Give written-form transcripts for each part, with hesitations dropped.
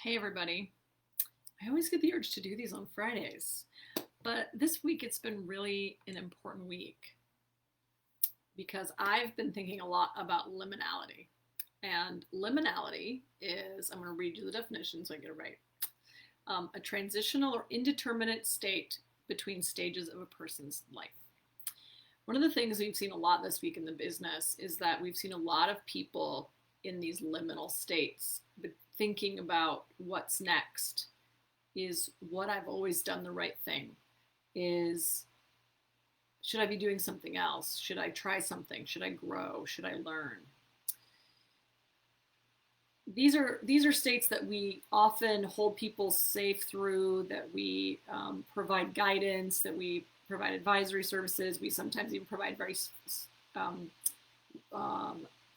Hey everybody. I always get the urge to do these on Fridays, but this week it's been really an important week because I've been thinking a lot about liminality. And liminality is, I'm going to read you the definition so I get it right, a transitional or indeterminate state between stages of a person's life. One of the things we've seen a lot this week in the business is that we've seen a lot of people in these liminal states, thinking about what's next. Is what I've always done the right thing? Is should I be doing something else? Should I try something? Should I grow? Should I learn? These are states that we often hold people safe through, that we provide guidance, that we provide advisory services. We sometimes even provide very um,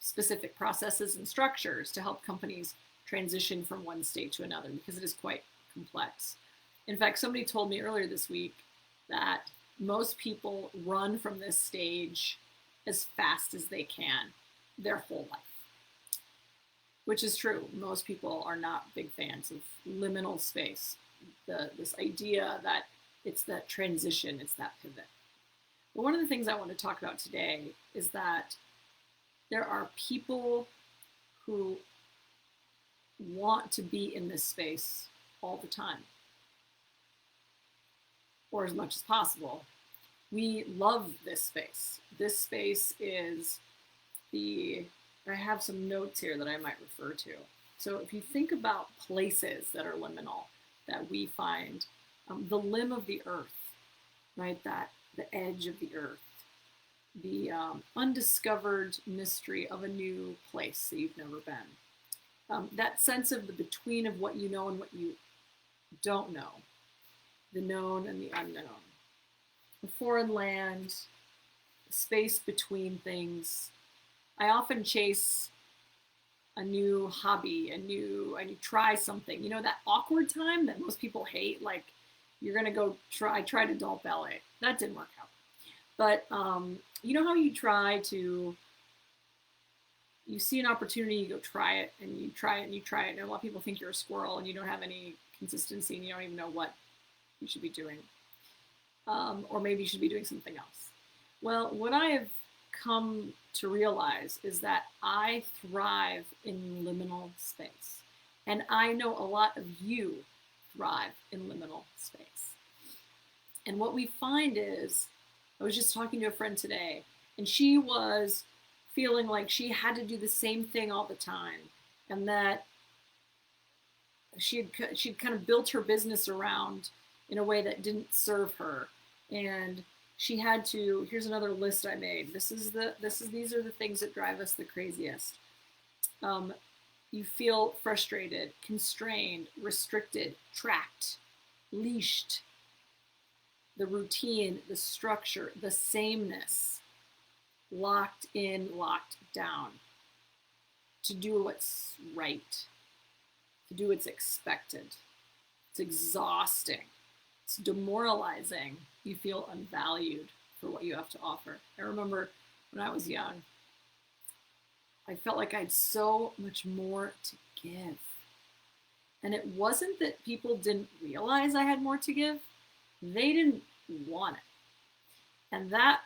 specific processes and structures to help companies transition from one state to another, because it is quite complex. In fact, somebody told me earlier this week that most people run from this stage as fast as they can their whole life, which is true. Most people are not big fans of liminal space, this idea that it's that transition, it's that pivot. But one of the things I want to talk about today is that there are people who want to be in this space all the time, or as much as possible. We love this space. This space is I have some notes here that I might refer to. So if you think about places that are liminal, that we find, the limb of the earth, right? That the edge of the earth, the undiscovered mystery of a new place that you've never been. That sense of the between of what you know and what you don't know, the known and the unknown, a foreign land, space between things. I often chase a new hobby, I need to try something. You know, that awkward time that most people hate, like you're gonna go tried adult ballet. That didn't work out. But you know how you you see an opportunity, you go try it, and you try it, and you try it, and a lot of people think you're a squirrel, and you don't have any consistency, and you don't even know what you should be doing. Or maybe you should be doing something else. Well, what I have come to realize is that I thrive in liminal space. And I know a lot of you thrive in liminal space. And what we find is, I was just talking to a friend today, and she was feeling like she had to do the same thing all the time, and that she'd kind of built her business around in a way that didn't serve her, and she had to. Here's another list I made. These are the things that drive us the craziest. You feel frustrated, constrained, restricted, tracked, leashed. The routine, the structure, the sameness, locked in, locked down, to do what's right, to do what's expected. It's exhausting. It's demoralizing. You feel unvalued for what you have to offer. I remember when I was young, I felt like I had so much more to give. And it wasn't that people didn't realize I had more to give, they didn't want it. And that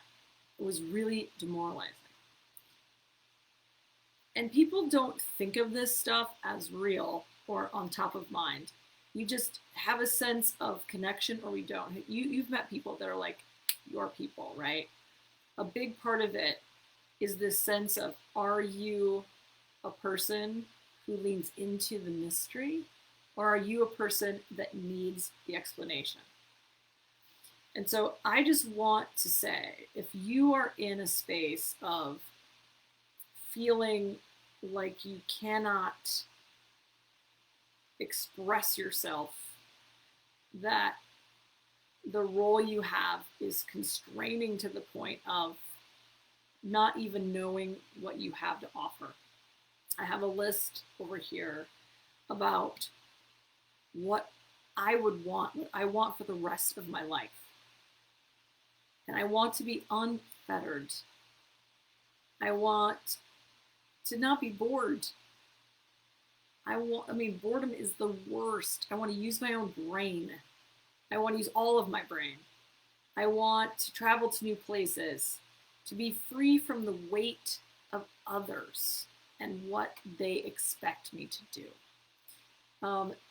was really demoralizing. And people don't think of this stuff as real or on top of mind. We just have a sense of connection, or we don't. You've met people that are like your people, right? A big part of it is this sense of, are you a person who leans into the mystery, or are you a person that needs the explanation? And so I just want to say, if you are in a space of feeling like you cannot express yourself, that the role you have is constraining to the point of not even knowing what you have to offer. I have a list over here about what I would want, what I want for the rest of my life. And I want to be unfettered. I want to not be bored. I mean, boredom is the worst. I want to use my own brain. I want to use all of my brain. I want to travel to new places, to be free from the weight of others and what they expect me to do.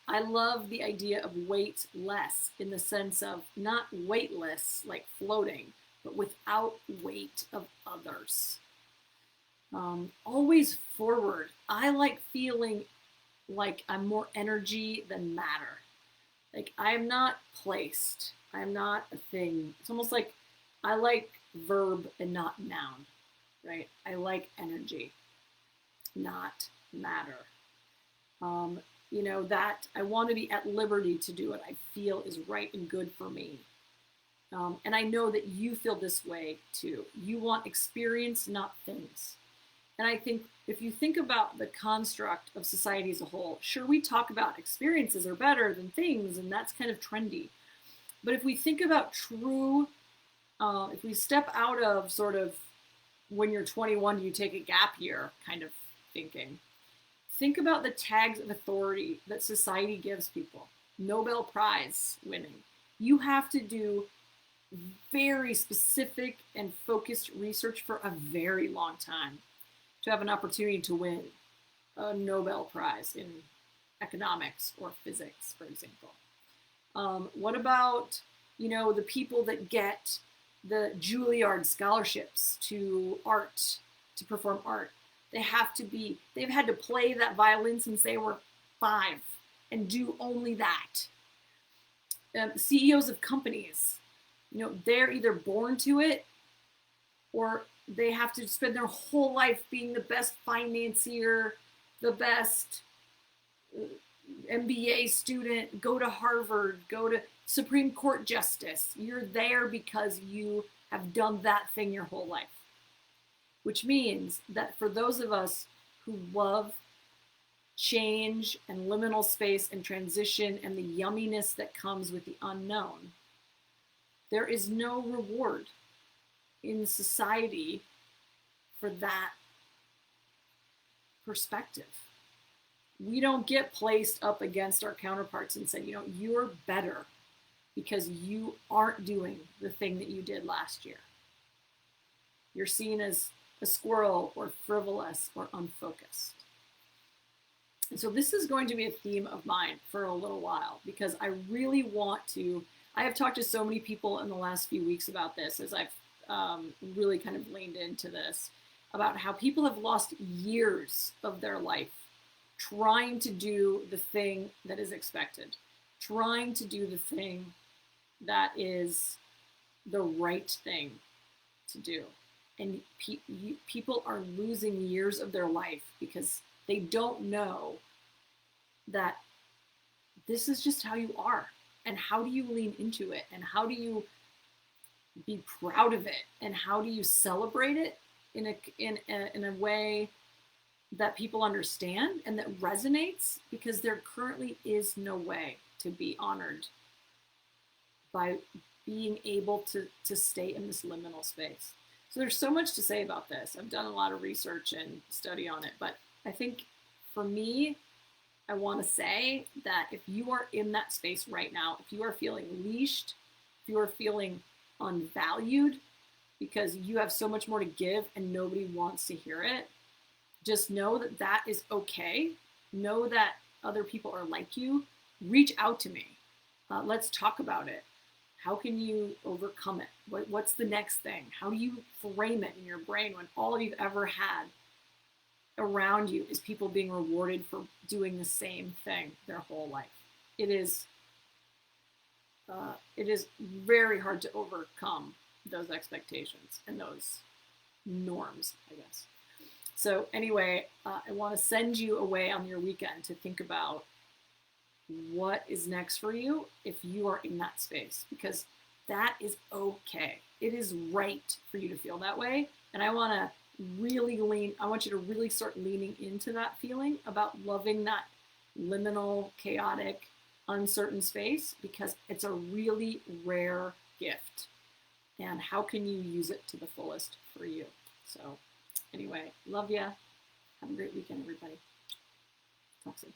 I love the idea of weightless in the sense of not weightless, like floating, but without weight of others. Always forward. I like feeling like I'm more energy than matter. Like I am not placed. I am not a thing. It's almost like I like verb and not noun, right? I like energy, not matter. You know, that I want to be at liberty to do what I feel is right and good for me. And I know that you feel this way too. You want experience, not things. And I think if you think about the construct of society as a whole, sure, we talk about experiences are better than things, and that's kind of trendy. But if we think about true, if we step out of sort of when you're 21, you take a gap year kind of thinking, think about the tags of authority that society gives people. Nobel Prize winning. You have to do very specific and focused research for a very long time to have an opportunity to win a Nobel Prize in economics or physics, for example. What about, you know, the people that get the Juilliard scholarships to art, to perform art? They've had to play that violin since they were 5 and do only that. CEOs of companies, you know, they're either born to it or they have to spend their whole life being the best financier, the best MBA student, go to Harvard, go to Supreme Court justice. You're there because you have done that thing your whole life. Which means that for those of us who love change and liminal space and transition and the yumminess that comes with the unknown, there is no reward in society for that perspective. We don't get placed up against our counterparts and say, you know, you're better because you aren't doing the thing that you did last year. You're seen as a squirrel or frivolous or unfocused. And so this is going to be a theme of mine for a little while because I really want to, I have talked to so many people in the last few weeks about this as I've really kind of leaned into this, about how people have lost years of their life trying to do the thing that is expected, trying to do the thing that is the right thing to do. And people are losing years of their life because they don't know that this is just how you are. And how do you lean into it? And how do you be proud of it? And how do you celebrate it in a way that people understand and that resonates? Because there currently is no way to be honored by being able to stay in this liminal space. So there's so much to say about this. I've done a lot of research and study on it, but I think for me, I want to say that if you are in that space right now, if you are feeling leashed, if you are feeling unvalued because you have so much more to give and nobody wants to hear it, just know that that is okay. Know that other people are like you. Reach out to me. Let's talk about it. How can you overcome it? What's the next thing? How do you frame it in your brain when all you've ever had around you is people being rewarded for doing the same thing their whole life? It is very hard to overcome those expectations and those norms, I guess. So anyway, I want to send you away on your weekend to think about what is next for you if you are in that space, because that is okay. It is right for you to feel that way. And I want you to really start leaning into that feeling about loving that liminal, chaotic, uncertain space, because it's a really rare gift. And how can you use it to the fullest for you? So anyway, love ya. Have a great weekend, everybody. Talk soon.